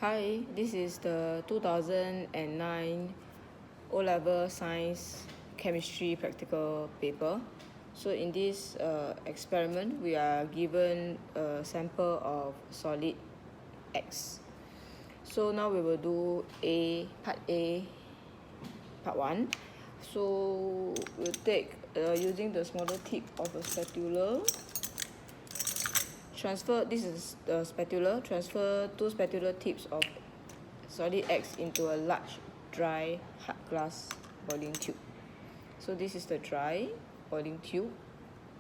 Hi, this is the 2009 O-Level Science Chemistry Practical paper. So in this experiment, we are given a sample of solid X. So now we will do part 1. So we'll take, using the smaller tip of a spatula, this is the spatula, transfer 2 spatula tips of solid X into a large dry hard glass boiling tube. So this is the dry boiling tube,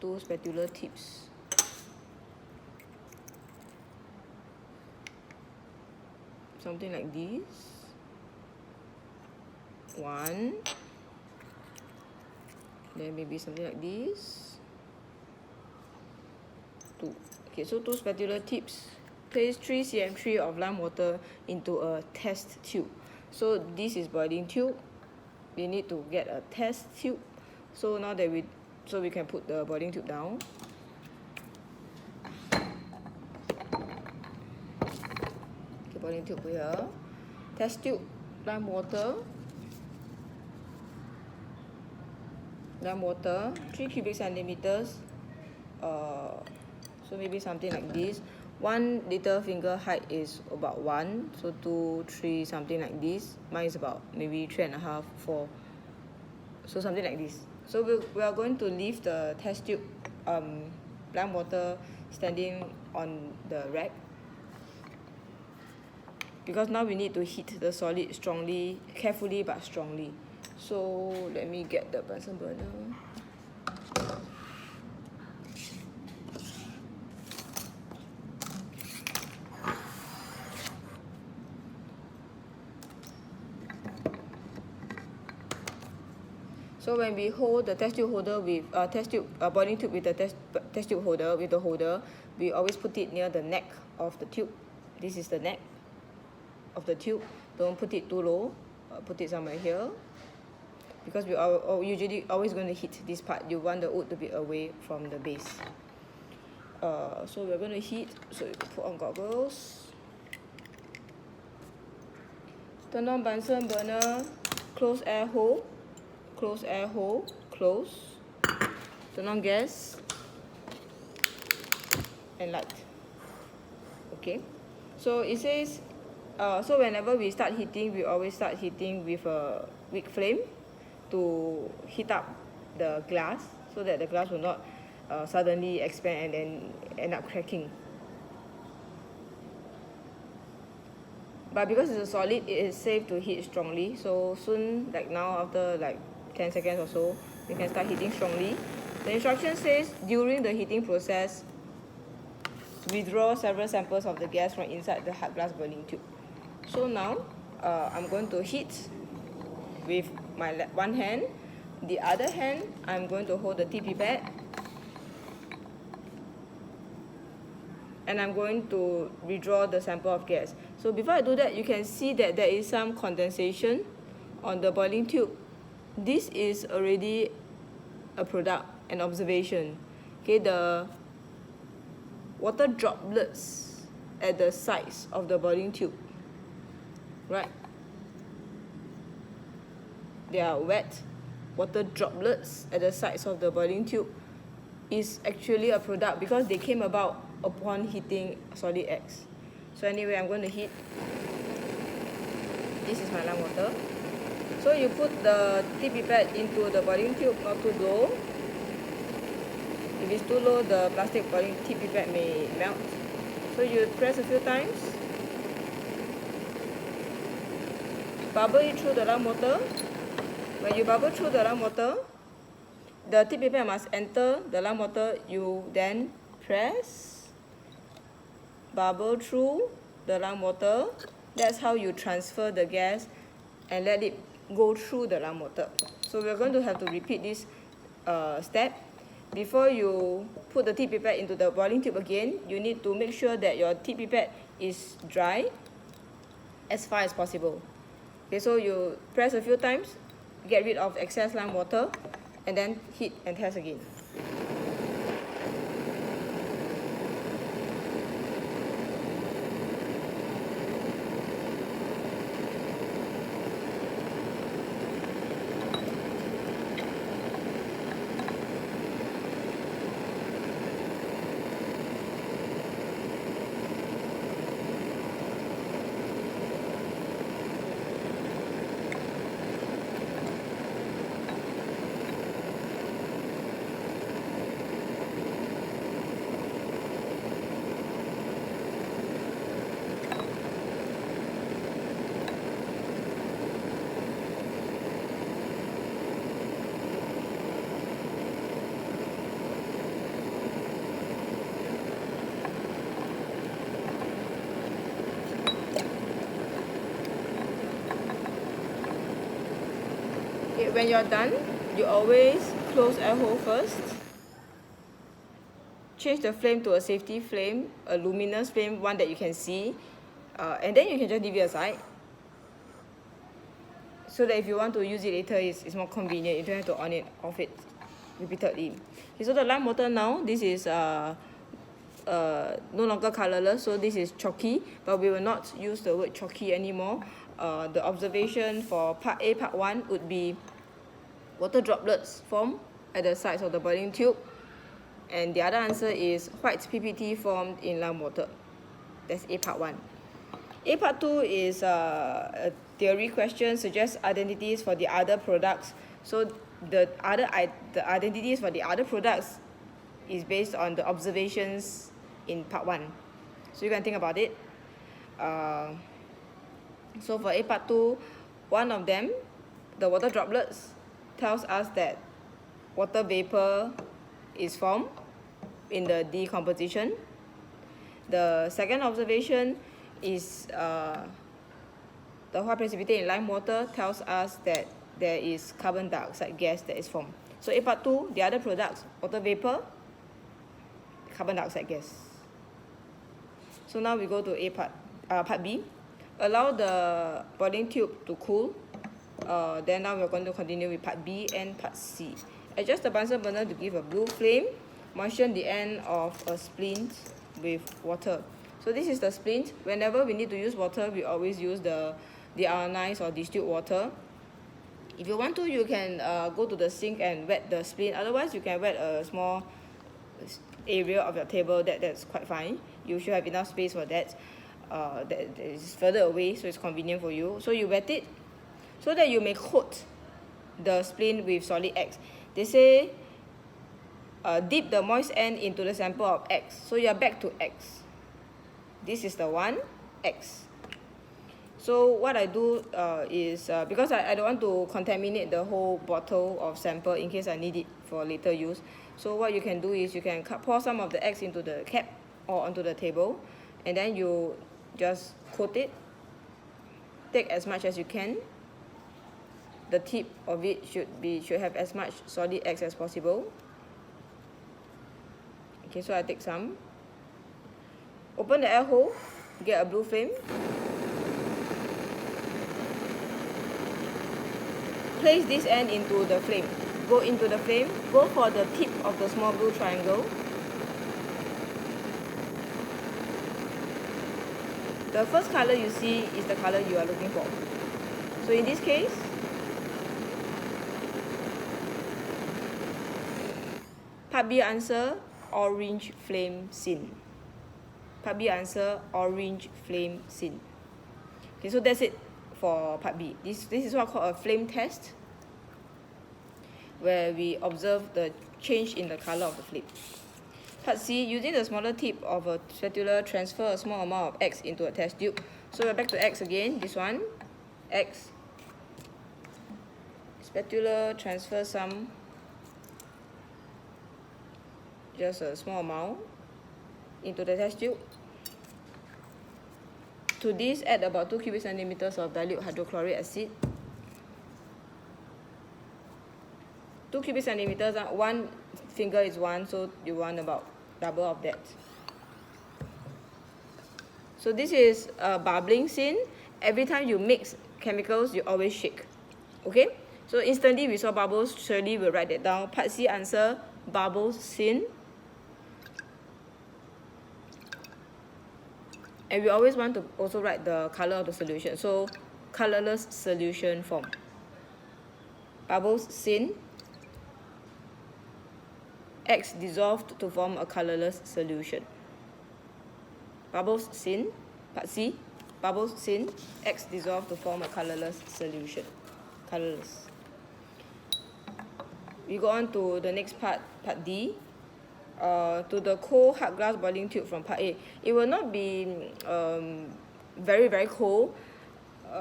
2 spatula tips. Something like this. 1. Then maybe something like this. 2. Okay, so 2 spatula tips. Place 3 cm3 of lime water into a test tube. So this is boiling tube. We need to get a test tube. So now that we can put the boiling tube down. Okay, boiling tube here. Test tube, lime water. 3 cubic centimeters. So maybe something like this. 1 little finger height is about 1, so 2, 3, something like this. Mine is about maybe 3.5, 4. So something like this. So we are going to leave the test tube lime water standing on the rack, because now we need to heat the solid strongly, carefully but strongly. So let me get the Bunsen burner. So when we hold the test tube holder with boiling tube with the test tube holder with the holder, we always put it near the neck of the tube. This is the neck of the tube. Don't put it too low. Put it somewhere here, because we are usually always going to heat this part. You want the wood to be away from the base. So we're going to heat. So you put on goggles. Turn on Bunsen burner. Close air hole. Close air hole, close. Turn on gas and light. Okay, so it says, so whenever we start heating, we always start heating with a weak flame to heat up the glass, so that the glass will not suddenly expand and then end up cracking. But because it's a solid, it is safe to heat strongly. So soon, like now, after like 10 seconds or so, we can start heating strongly. The instruction says, during the heating process, withdraw several samples of the gas from inside the hard glass boiling tube. So now, I'm going to heat with my one hand. The other hand, I'm going to hold the tea pipette. And I'm going to withdraw the sample of gas. So before I do that, you can see that there is some condensation on the boiling tube. This is already a product, an observation. Okay, the water droplets at the sides of the boiling tube, right? They are wet water droplets at the sides of the boiling tube. Is actually a product because they came about upon heating solid X. So anyway, I'm going to heat. This is my lime water. So you put the tea pipette into the boiling tube, not too low. If it's too low, the plastic boiling tea pipette may melt. So you press a few times. Bubble it through the lime water. When you bubble through the lime water, the tea pipette must enter the lime water. You then press, bubble through the lime water. That's how you transfer the gas and let it go through the lime water. So we're going to have to repeat this step. Before you put the tea pipette into the boiling tube again, you need to make sure that your tea pipette is dry as far as possible. Okay, so you press a few times, get rid of excess lime water, and then heat and test again. Okay, when you're done, you always close air hole first. Change the flame to a safety flame, a luminous flame, one that you can see, and then you can just leave it aside. So that if you want to use it later, it's more convenient. You don't have to on it, off it repeatedly. Okay, so the lime water now, this is no longer colorless, so this is chalky, but we will not use the word chalky anymore. The observation for part A, part 1 would be water droplets form at the sides of the boiling tube, and the other answer is white PPT formed in lime water. That's A part 1. A part 2 is a theory question, suggests identities for the other products. So the identities for the other products is based on the observations in part 1. So you can think about it. So for A part 2, one of them, the water droplets, tells us that water vapor is formed in the decomposition. The second observation is the white precipitate in lime water tells us that there is carbon dioxide gas that is formed. So A part 2, the other products, water vapor, carbon dioxide gas. So now we go to part B. Allow the boiling tube to cool. Then now we're going to continue with part B and part C. Adjust the Bunsen burner to give a blue flame. Moisten the end of a splint with water. So this is the splint. Whenever we need to use water, we always use the deionized or distilled water. If you want to, you can go to the sink and wet the splint. Otherwise, you can wet a small area of your table. That's quite fine. You should have enough space for that. That is further away, so it's convenient for you. So you wet it so that you may coat the splint with solid X. They say dip the moist end into the sample of X. So you're back to X. This is the one, X. So what I do is, because I don't want to contaminate the whole bottle of sample in case I need it for later use. So what you can do is you can pour some of the X into the cap or onto the table, and then you just coat it. Take as much as you can. The tip of it should have as much solid X as possible. Okay, so I take some. Open the air hole, get a blue flame. Place this end into the flame. Go into the flame, go for the tip of the small blue triangle. The first color you see is the color you are looking for. So in this case, part B answer, orange flame seen. Part B answer, orange flame seen. Okay, so that's it for part B. This is what I call a flame test, where we observe the change in the color of the flame. Part C, using the smaller tip of a spatula, transfer a small amount of X into a test tube. So we're back to X again, this one, X. Spatula, transfer some, just a small amount, into the test tube. To this, add about 2 cubic centimeters of dilute hydrochloric acid. 2 cubic centimeters, one finger is 1, so you want about double of that. So this is a bubbling scene. Every time you mix chemicals, you always shake. Okay? So instantly we saw bubbles. Surely we'll write that down. Part C answer, bubbles scene. And we always want to also write the color of the solution. So colorless solution form. Bubbles scene. X dissolved to form a colorless solution. Bubbles seen, part C, bubbles seen, X dissolved to form a colorless solution. Colorless. We go on to the next part, part D. To the cold hard glass boiling tube from part A. It will not be very, very cold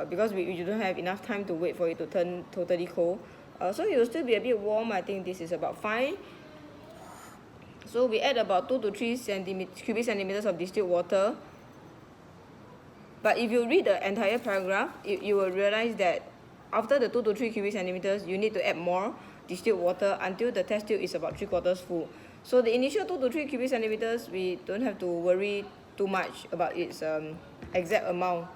because we don't have enough time to wait for it to turn totally cold. So it will still be a bit warm. I think this is about fine. So we add about 2 to 3 cubic centimeters of distilled water. But if you read the entire paragraph, you will realize that after the 2 to 3 cubic centimeters, you need to add more distilled water until the test tube is about 3/4 full. So the initial 2 to 3 cubic centimeters, we don't have to worry too much about its exact amount,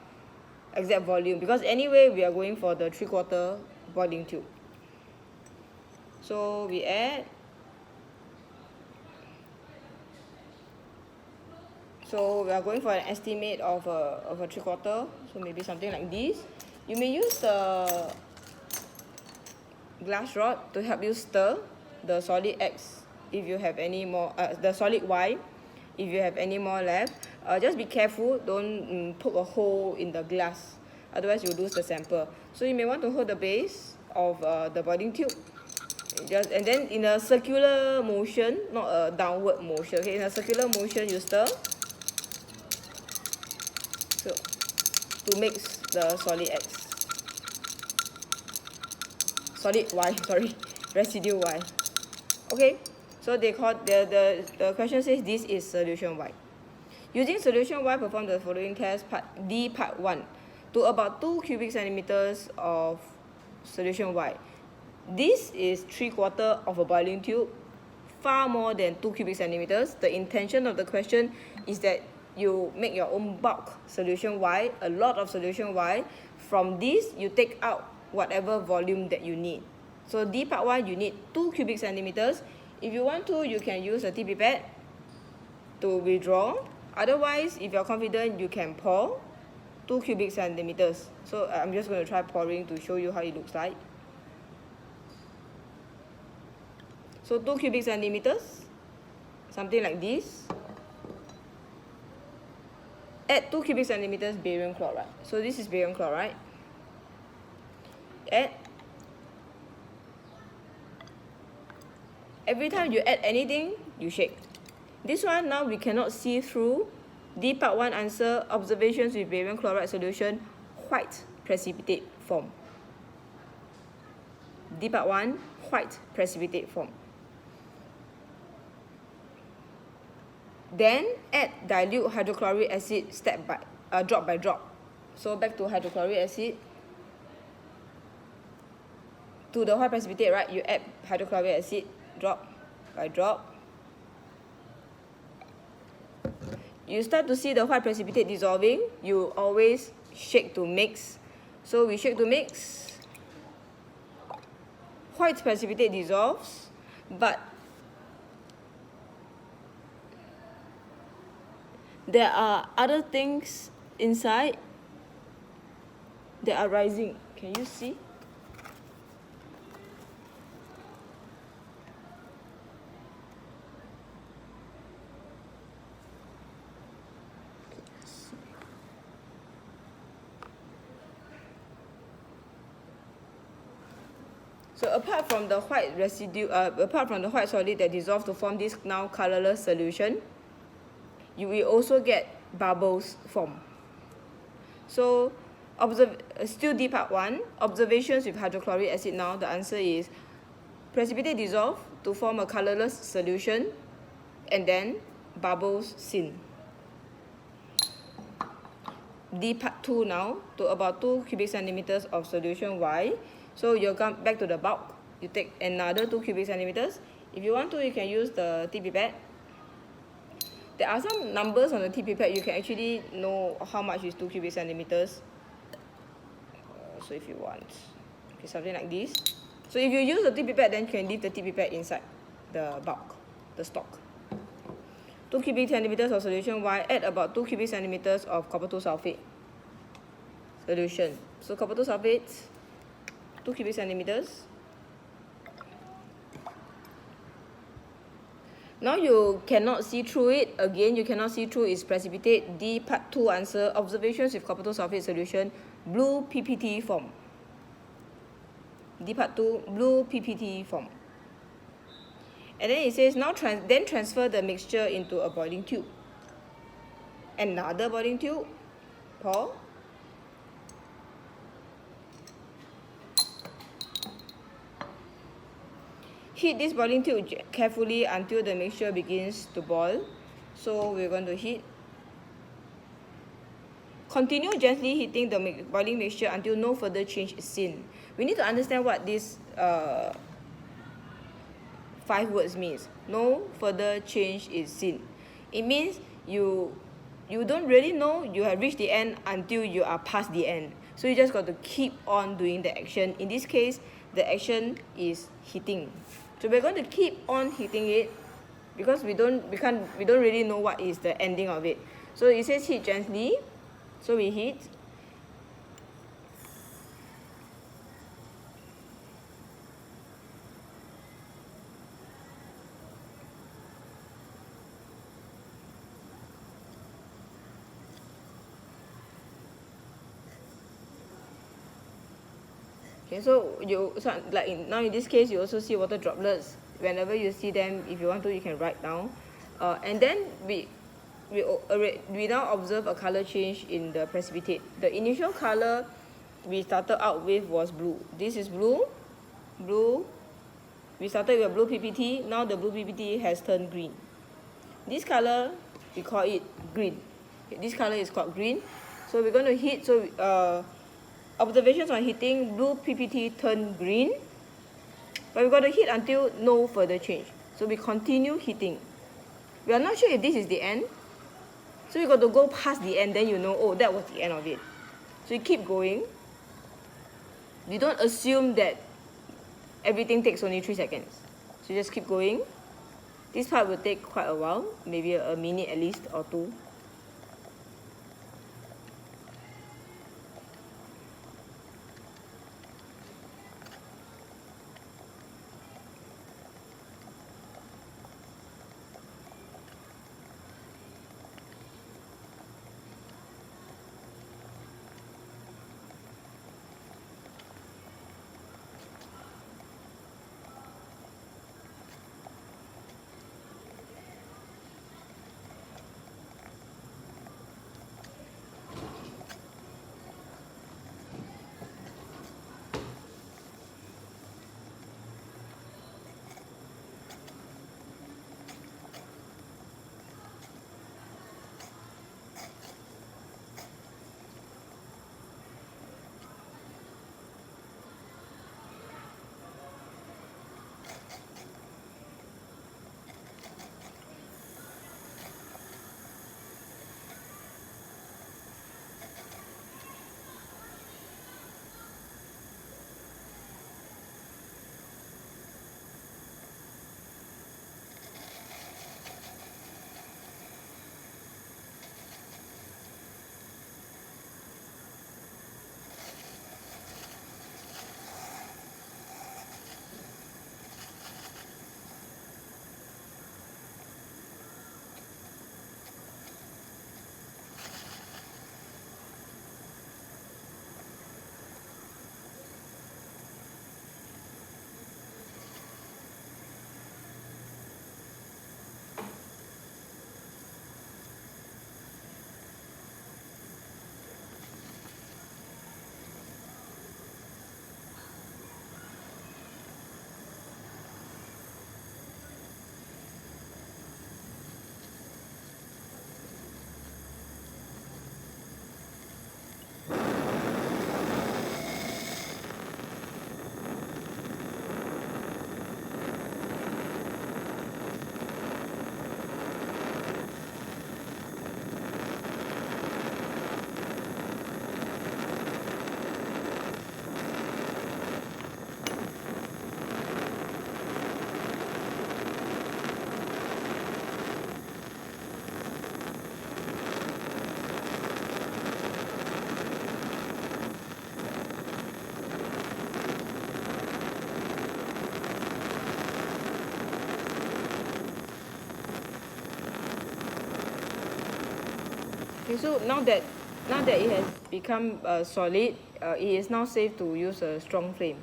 exact volume, because anyway we are going for the 3/4 boiling tube. So we add. So we are going for an estimate of a 3/4, so maybe something like this. You may use the glass rod to help you stir the solid X if you have any more, the solid Y if you have any more left. Just be careful, don't poke a hole in the glass, otherwise you lose the sample. So you may want to hold the base of the boiling tube, and then in a circular motion, not a downward motion. Okay, in a circular motion you stir, so to mix the solid X, solid Y, sorry, residue Y. Okay, so they call the question says this is solution Y. Using solution Y, perform the following test. Part D, part 1. To about 2 cubic centimeters of solution Y. This is 3/4 of a boiling tube, far more than 2 cubic centimeters. The intention of the question is that you make your own bulk solution Y, a lot of solution Y. From this, you take out whatever volume that you need. So D part 1, you need 2 cubic centimeters. If you want to, you can use a tea pipette to withdraw. Otherwise, if you're confident, you can pour 2 cubic centimeters. So I'm just going to try pouring to show you how it looks like. So 2 cubic centimeters, something like this. Add 2 cubic centimeters barium chloride. So this is barium chloride. Add. Every time you add anything, you shake. This one now we cannot see through. D part 1 answer, observations with barium chloride solution, white precipitate form. D part 1, white precipitate form. Then add dilute hydrochloric acid drop by drop. So back to hydrochloric acid. To the white precipitate, right, you add hydrochloric acid drop by drop. You start to see the white precipitate dissolving. You always shake to mix. So we shake to mix. White precipitate dissolves, but there are other things inside that are rising. Can you see? So apart from the white residue, apart from the white solid that dissolves to form this now colorless solution, you will also get bubbles form. So still D part 1, observations with hydrochloric acid. Now the answer is precipitate dissolve to form a colorless solution, and then bubbles seen. D part 2 now, to about 2 cubic centimeters of solution Y. So you'll come back to the bulk. You take another 2 cubic centimeters. If you want to, you can use the tea pipette. There are some numbers on the tea pipette. You can actually know how much is 2 cubic centimeters. So if you want, okay, something like this. So if you use the tea pipette, then you can leave the tea pipette inside the bulk, the stock. 2 cubic centimeters of solution Y, add about 2 cubic centimeters of copper 2 sulfate solution. So copper 2 sulfate, 2 cubic centimeters. Now you cannot see through it. Again, you cannot see through its precipitate. D part 2 answer, observations with copper 2 sulfate solution, blue PPT form. D part 2, blue PPT form. And then it says, now then transfer the mixture into a boiling tube. Another boiling tube, pour. Heat this boiling tube carefully until the mixture begins to boil. So we're going to heat Continue gently heating the boiling mixture until no further change is seen. We need to understand what this 5 words means. No further change is seen. It means you don't really know you have reached the end until you are past the end. So you just got to keep on doing the action. In this case, the action is heating. So we're going to keep on heating it because we don't really know what is the ending of it. So it says heat gently. So we heat. Okay, so like now in this case, you also see water droplets. Whenever you see them, if you want to, you can write down. And then we now observe a color change in the precipitate. The initial color we started out with was blue. This is blue. We started with a blue PPT. Now the blue PPT has turned green. This color, we call it green. Okay, this color is called green. So we're going to heat. So observations on heating, blue PPT turned green. But we've got to heat until no further change. So we continue heating. We are not sure if this is the end. So you got to go past the end, then you know, oh, that was the end of it. So you keep going. You don't assume that everything takes only 3 seconds. So you just keep going. This part will take quite a while, maybe a minute at least or 2. Okay, so now that it has become solid, it is now safe to use a strong flame.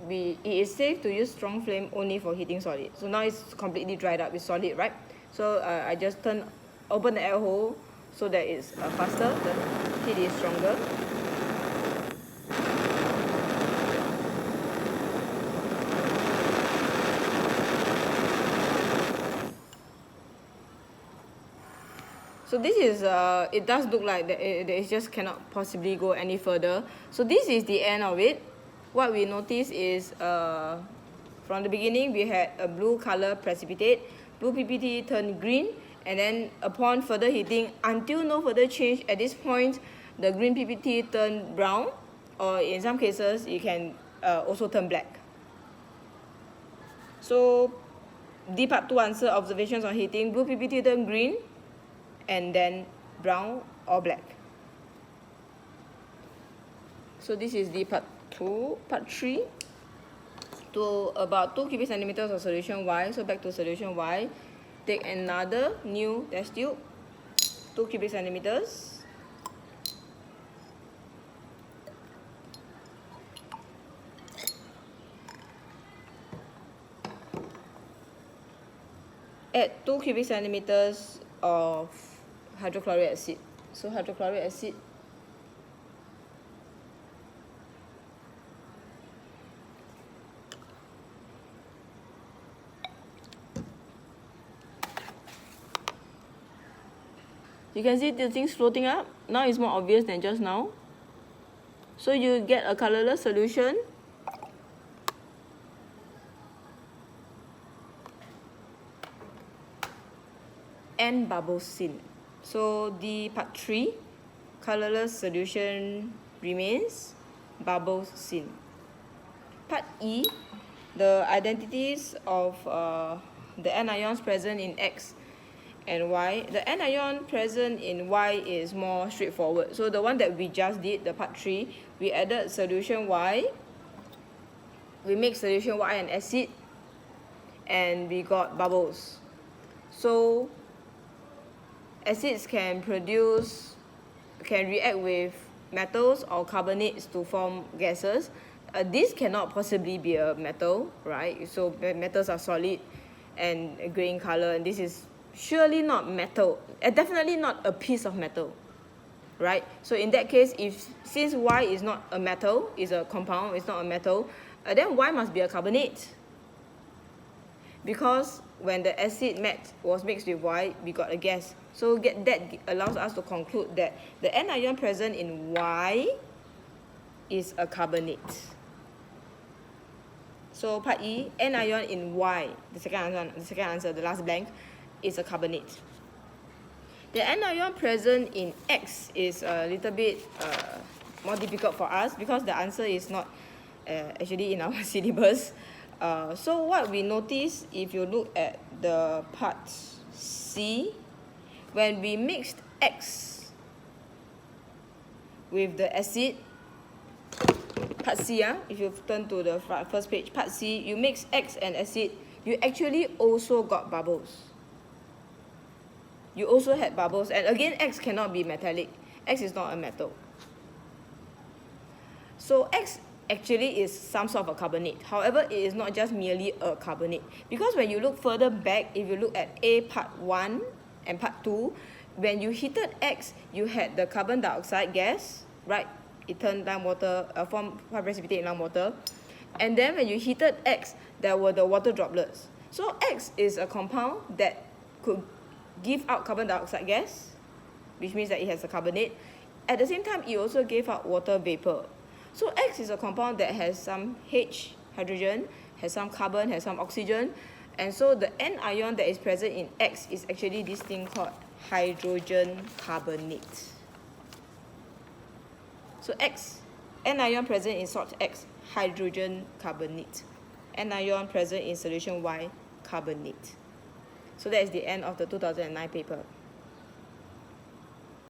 It is safe to use strong flame only for heating solid. So now it's completely dried up, it's solid, right? So I just open the air hole so that it's faster, the heat is stronger. So So this is, it does look like that it just cannot possibly go any further. So this is the end of it. What we notice is, from the beginning, we had a blue color precipitate, blue PPT turned green, and then upon further heating, until no further change, at this point, the green PPT turned brown, or in some cases, it can also turn black. So, D part 2 answer, observations on heating, blue PPT turned green, and then brown or black. So this is D part 2. Part 3, to about 2 cubic centimeters of solution Y. So back to solution Y. Take another new test tube, 2 cubic centimeters. Add 2 cubic centimeters of hydrochloric acid. So hydrochloric acid, you can see the things floating up. Now it's more obvious than just now. So you get a colorless solution. And bubbles seen. So the part 3, colorless solution remains, bubbles seen. Part E, the identities of the anions present in X and Y. The anion present in Y is more straightforward. So the one that we just did, the part 3, we added solution Y. We make solution Y an acid, and we got bubbles. So acids can react with metals or carbonates to form gases. This cannot possibly be a metal, right? So metals are solid and grey in color, and this is surely not metal. Definitely not a piece of metal, right? So in that case, since Y is not a metal, is a compound, it's not a metal, then Y must be a carbonate. Because when the acid was mixed with Y, we got a gas. So that allows us to conclude that the anion present in Y is a carbonate. So part E, anion in Y, the second answer, the last blank, is a carbonate. The anion present in X is a little bit more difficult for us because the answer is not actually in our syllabus. So what we notice, if you look at the part C, when we mixed X with the acid, part C, if you turn to the first page, part C, you mix X and acid, you actually also got bubbles. You also had bubbles, and again, X cannot be metallic. X is not a metal. So X actually is some sort of a carbonate. However, it is not just merely a carbonate. Because when you look further back, if you look at A part 1 and part 2, when you heated X, you had the carbon dioxide gas, right? It turned lime water, formed precipitate in lime water. And then when you heated X, there were the water droplets. So X is a compound that could give out carbon dioxide gas, which means that it has a carbonate. At the same time, it also gave out water vapor. So X is a compound that has some H, hydrogen, has some carbon, has some oxygen. And so the anion that is present in X is actually this thing called hydrogen carbonate. So X, anion present in salt X, hydrogen carbonate. Anion present in solution Y, carbonate. So that is the end of the 2009 paper.